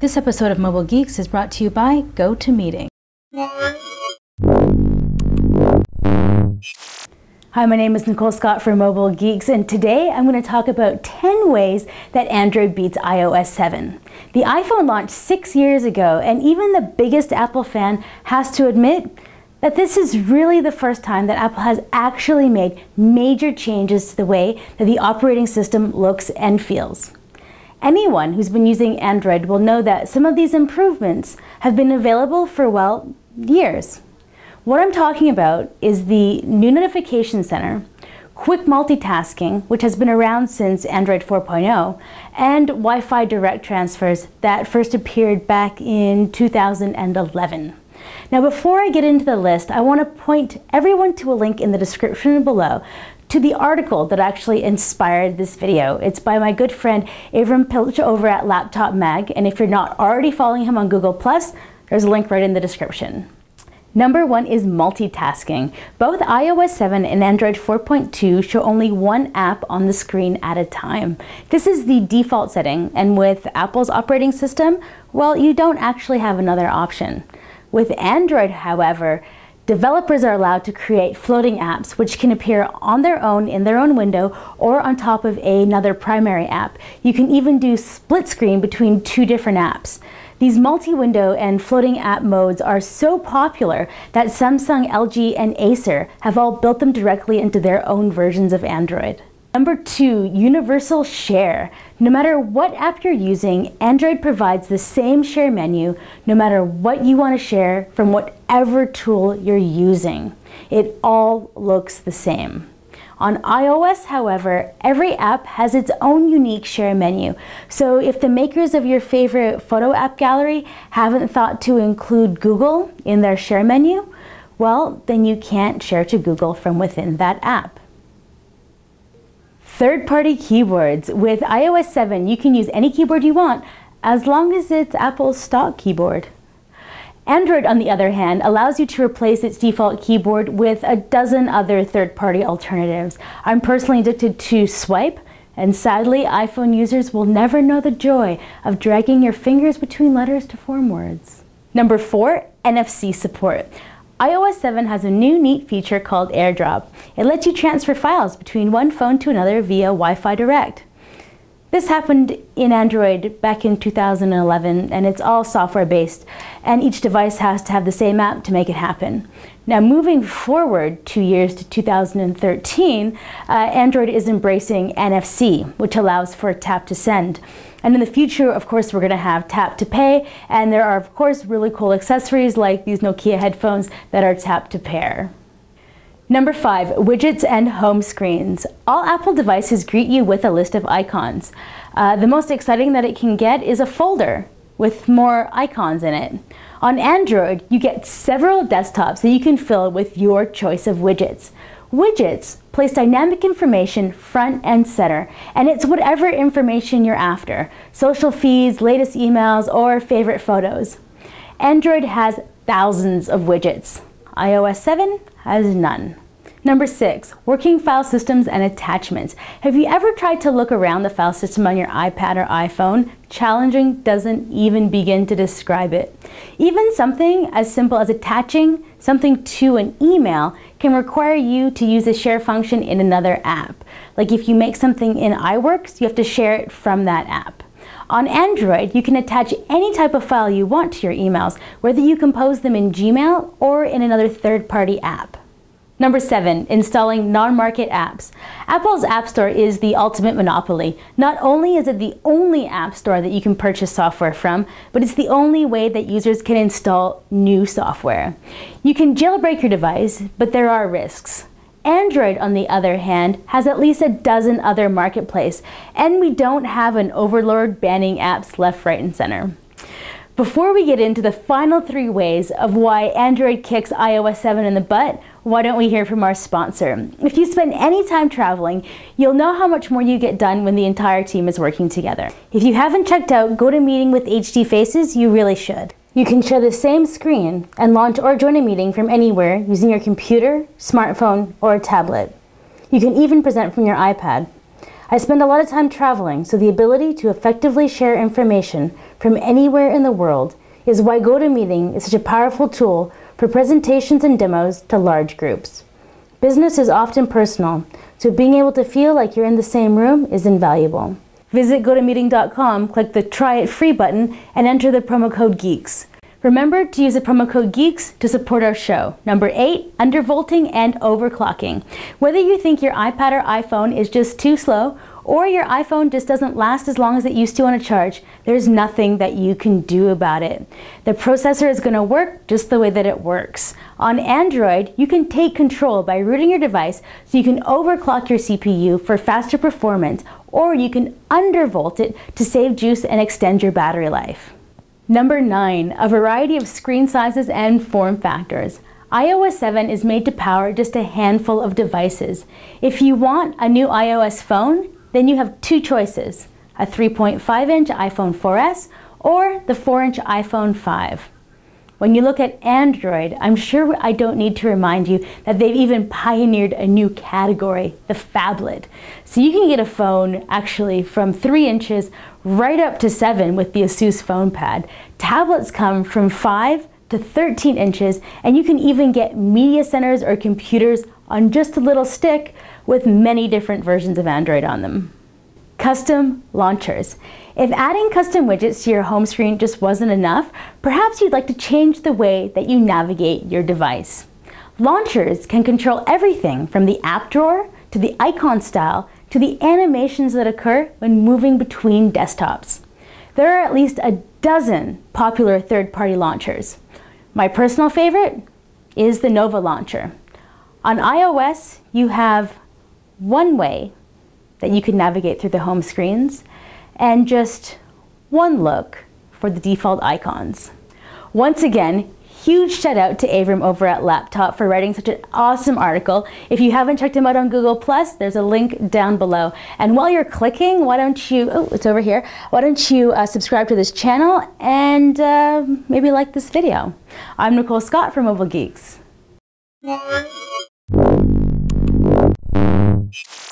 This episode of Mobile Geeks is brought to you by GoToMeeting. Hi, my name is Nicole Scott for Mobile Geeks, and today I'm going to talk about 10 ways that Android beats iOS 7. The iPhone launched 6 years ago, and even the biggest Apple fan has to admit that this is really the first time that Apple has actually made major changes to the way that the operating system looks and feels. Anyone who's been using Android will know that some of these improvements have been available for, well, years. What I'm talking about is the new notification center, quick multitasking, which has been around since Android 4.0, and Wi-Fi direct transfers that first appeared back in 2011. Now, before I get into the list, I want to point everyone to a link in the description below to the article that actually inspired this video. It's by my good friend Avram Pilch over at Laptop Mag, and if you're not already following him on Google+, there's a link right in the description. Number 1 is multitasking. Both iOS 7 and Android 4.2 show only one app on the screen at a time. This is the default setting, and with Apple's operating system, well, you don't actually have another option. With Android, however, developers are allowed to create floating apps which can appear on their own in their own window or on top of another primary app. You can even do split screen between two different apps. These multi-window and floating app modes are so popular that Samsung, LG, and Acer have all built them directly into their own versions of Android. Number 2, universal share. No matter what app you're using, Android provides the same share menu no matter what you want to share from whatever tool you're using. It all looks the same. On iOS, however, every app has its own unique share menu. So if the makers of your favorite photo app gallery haven't thought to include Google in their share menu, well, then you can't share to Google from within that app. Third-party keyboards. With iOS 7, you can use any keyboard you want as long as it's Apple's stock keyboard. Android, on the other hand, allows you to replace its default keyboard with a dozen other third-party alternatives. I'm personally addicted to Swipe, and sadly, iPhone users will never know the joy of dragging your fingers between letters to form words. Number 4, NFC support. iOS 7 has a new neat feature called AirDrop. It lets you transfer files between one phone to another via Wi-Fi Direct. This happened in Android back in 2011, and it's all software-based, and each device has to have the same app to make it happen. Now, moving forward 2 years to 2013, Android is embracing NFC, which allows for tap to send. And in the future, of course, we're going to have tap to pay, and there are, of course, really cool accessories like these Nokia headphones that are tap to pair. Number 5, widgets and home screens. All Apple devices greet you with a list of icons. The most exciting that it can get is a folder with more icons in it. On Android, you get several desktops that you can fill with your choice of widgets. Widgets place dynamic information front and center, and it's whatever information you're after: social feeds, latest emails, or favorite photos. Android has thousands of widgets. iOS 7 has none. Number 6, working file systems and attachments. Have you ever tried to look around the file system on your iPad or iPhone? Challenging doesn't even begin to describe it. Even something as simple as attaching something to an email can require you to use a share function in another app. Like if you make something in iWorks, you have to share it from that app. On Android, you can attach any type of file you want to your emails, whether you compose them in Gmail or in another third-party app. Number 7, installing non-market apps. Apple's App Store is the ultimate monopoly. Not only is it the only app store that you can purchase software from, but it's the only way that users can install new software. You can jailbreak your device, but there are risks. Android, on the other hand, has at least a dozen other marketplaces, and we don't have an overlord banning apps left, right, and center. Before we get into the final 3 ways of why Android kicks iOS 7 in the butt, why don't we hear from our sponsor? If you spend any time traveling, you'll know how much more you get done when the entire team is working together. If you haven't checked out GoToMeeting with HD Faces, you really should. You can share the same screen and launch or join a meeting from anywhere using your computer, smartphone, or a tablet. You can even present from your iPad. I spend a lot of time traveling, so the ability to effectively share information from anywhere in the world is why GoToMeeting is such a powerful tool for presentations and demos to large groups. Business is often personal, so being able to feel like you're in the same room is invaluable. Visit GoToMeeting.com, click the Try It Free button, and enter the promo code GEEKS. Remember to use the promo code GEEKS to support our show. Number 8, undervolting and overclocking. Whether you think your iPad or iPhone is just too slow, or your iPhone just doesn't last as long as it used to on a charge, there's nothing that you can do about it. The processor is going to work just the way that it works. On Android, you can take control by rooting your device so you can overclock your CPU for faster performance, or you can undervolt it to save juice and extend your battery life. Number 9, a variety of screen sizes and form factors. iOS 7 is made to power just a handful of devices. If you want a new iOS phone, then you have two choices, a 3.5-inch iPhone 4S or the 4-inch iPhone 5. When you look at Android, I'm sure I don't need to remind you that they've even pioneered a new category, the phablet. So you can get a phone actually from 3 inches right up to 7 with the Asus PhonePad. Tablets come from 5 to 13 inches, and you can even get media centers or computers on just a little stick with many different versions of Android on them. Custom launchers. If adding custom widgets to your home screen just wasn't enough, perhaps you'd like to change the way that you navigate your device. Launchers can control everything from the app drawer to the icon style to the animations that occur when moving between desktops. There are at least a dozen popular third-party launchers. My personal favorite is the Nova launcher. On iOS, you have one way that you can navigate through the home screens and just one look for the default icons. Once again, huge shout out to Avram over at Laptop for writing such an awesome article. If you haven't checked him out on Google+, there's a link down below. And while you're clicking, why don't you, oh, it's over here, why don't you subscribe to this channel and maybe like this video. I'm Nicole Scott from Mobile Geeks.